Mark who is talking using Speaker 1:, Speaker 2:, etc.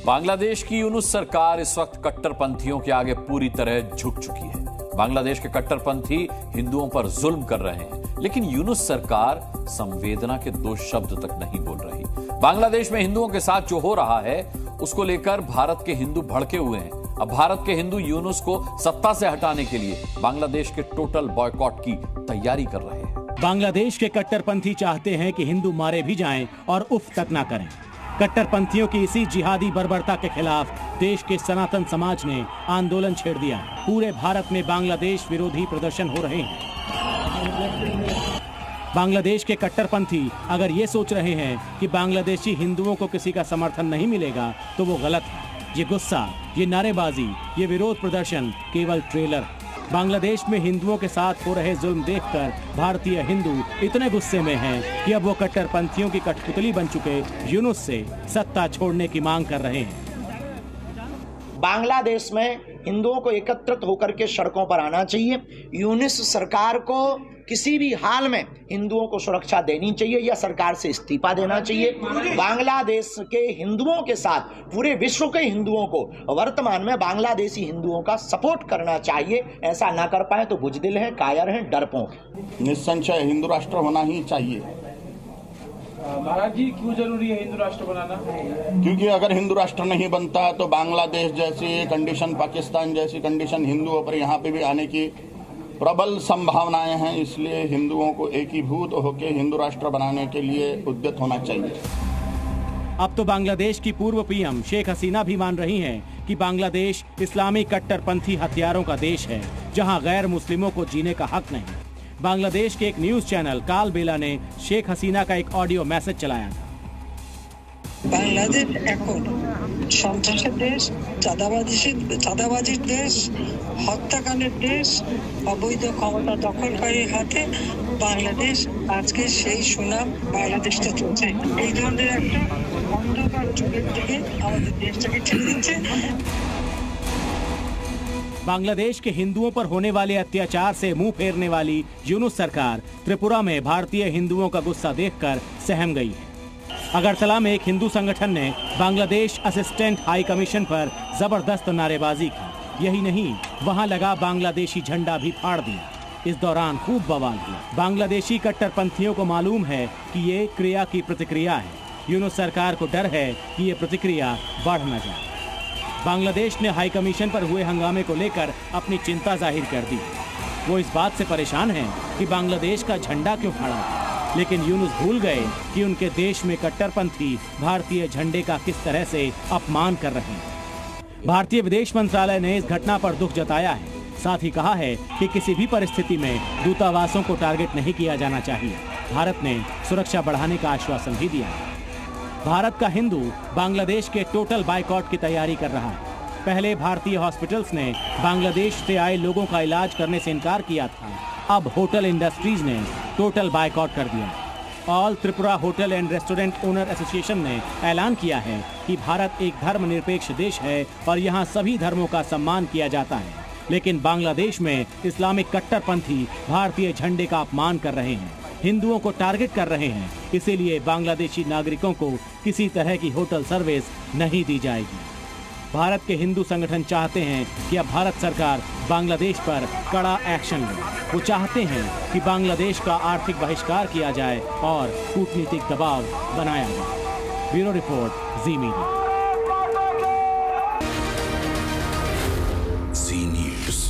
Speaker 1: बांग्लादेश की यूनुस सरकार इस वक्त कट्टरपंथियों के आगे पूरी तरह झुक चुकी है। बांग्लादेश के कट्टरपंथी हिंदुओं पर जुल्म कर रहे हैं, लेकिन यूनुस सरकार संवेदना के दो शब्द तक नहीं बोल रही। बांग्लादेश में हिंदुओं के साथ जो हो रहा है उसको लेकर भारत के हिंदू भड़के हुए हैं। अब भारत के हिंदू यूनुस को सत्ता से हटाने के लिए बांग्लादेश के टोटल बॉयकॉट की तैयारी कर रहे हैं।
Speaker 2: बांग्लादेश के कट्टरपंथी चाहते हैं कि हिंदू मारे भी जाएं और उफ तक ना करें। कट्टरपंथियों की इसी जिहादी बर्बरता के खिलाफ देश के सनातन समाज ने आंदोलन छेड़ दिया। पूरे भारत में बांग्लादेश विरोधी प्रदर्शन हो रहे हैं। बांग्लादेश के कट्टरपंथी अगर ये सोच रहे हैं कि बांग्लादेशी हिंदुओं को किसी का समर्थन नहीं मिलेगा तो वो गलत है। ये गुस्सा, ये नारेबाजी, ये विरोध प्रदर्शन केवल ट्रेलर है। बांग्लादेश में हिंदुओं के साथ हो रहे जुल्म देखकर भारतीय हिंदू इतने गुस्से में हैं कि अब वो कट्टरपंथियों की कठपुतली बन चुके यूनुस से सत्ता छोड़ने की मांग कर रहे हैं।
Speaker 3: बांग्लादेश में हिंदुओं को एकत्रित होकर के सड़कों पर आना चाहिए। यूनुस सरकार को किसी भी हाल में हिंदुओं को सुरक्षा देनी चाहिए या सरकार से इस्तीफा देना चाहिए। बांग्लादेश के हिंदुओं के साथ पूरे विश्व के हिंदुओं को वर्तमान में बांग्लादेशी हिंदुओं का सपोर्ट करना चाहिए। ऐसा ना कर पाए तो बुजदिल हैं, कायर हैं, डरपोक।
Speaker 4: निस्संशय हिंदू राष्ट्र होना ही चाहिए।
Speaker 5: महाराज जी, क्यों जरूरी है हिंदू राष्ट्र बनाना?
Speaker 4: क्योंकि अगर हिंदू राष्ट्र नहीं बनता तो बांग्लादेश जैसी कंडीशन, पाकिस्तान जैसी कंडीशन हिंदुओं पर यहाँ पे भी आने की प्रबल संभावनाएं हैं। इसलिए हिंदुओं को एकीभूत होकर हिंदू राष्ट्र बनाने के लिए उद्यत होना चाहिए।
Speaker 2: अब तो बांग्लादेश की पूर्व पीएम शेख हसीना भी मान रही हैं कि बांग्लादेश इस्लामी कट्टरपंथी हथियारों का देश है, जहां गैर मुस्लिमों को जीने का हक नहीं। बांग्लादेश के एक न्यूज चैनल काल बेला ने शेख हसीना का एक ऑडियो मैसेज चलाया।
Speaker 6: বাংলাদেশ এখন সন্ত্রাসের দেশ, চাঁদাবাজির দেশ, হত্যাকাণ্ডের দেশ, অবৈধ ক্ষমতা দখলকারীর হাতে বাংলাদেশ আজকে সেই সুনাম বাংলাদেশটা চলছে। এই ধরনের একটা অন্ধকার যুগের দিকে আমাদের দেশটাকে ঠেলে দিচ্ছে।
Speaker 2: बांग्लादेश के हिंदुओं पर होने वाले अत्याचार से मुंह फेरने वाली यूनुस सरकार त्रिपुरा में भारतीय हिंदुओं का गुस्सा देखकर सहम गई है। अगरतला में एक हिंदू संगठन ने बांग्लादेश असिस्टेंट हाई कमीशन पर जबरदस्त नारेबाजी की। यही नहीं, वहां लगा बांग्लादेशी झंडा भी फाड़ दिया। इस दौरान खूब बवाल हुआ। बांग्लादेशी कट्टरपंथियों को मालूम है कि ये क्रिया की प्रतिक्रिया है। यूनुस सरकार को डर है कि ये प्रतिक्रिया बढ़ न जाए। बांग्लादेश ने हाई कमीशन पर हुए हंगामे को लेकर अपनी चिंता जाहिर कर दी। वो इस बात से परेशान हैं कि बांग्लादेश का झंडा क्यों फाड़ा, लेकिन यूनुस भूल गए कि उनके देश में कट्टरपंथी भारतीय झंडे का किस तरह से अपमान कर रहे हैं। भारतीय विदेश मंत्रालय ने इस घटना पर दुख जताया है। साथ ही कहा है कि किसी भी परिस्थिति में दूतावासों को टारगेट नहीं किया जाना चाहिए। भारत ने सुरक्षा बढ़ाने का आश्वासन भी दिया है। भारत का हिंदू बांग्लादेश के टोटल बायकॉट की तैयारी कर रहा है। पहले भारतीय हॉस्पिटल्स ने बांग्लादेश से आए लोगों का इलाज करने से इनकार किया था। अब होटल इंडस्ट्रीज ने टोटल बायकॉट कर दिया। All Tripura hotel and restaurant owner association ने ऐलान किया है कि भारत एक धर्मनिरपेक्ष देश है और यहाँ सभी धर्मों का सम्मान किया जाता है, लेकिन बांग्लादेश में इस्लामिक कट्टरपंथी भारतीय झंडे का अपमान कर रहे हैं, हिंदुओं को टारगेट कर रहे हैं। इसीलिए बांग्लादेशी नागरिकों को किसी तरह की होटल सर्विस नहीं दी जाएगी। भारत के हिंदू संगठन चाहते हैं कि अब भारत सरकार बांग्लादेश पर कड़ा एक्शन ले। वो चाहते हैं कि बांग्लादेश का आर्थिक बहिष्कार किया जाए और कूटनीतिक दबाव बनाया जाए। ब्यूरो रिपोर्ट, जी मीडिया।
Speaker 7: जी न्यूज़।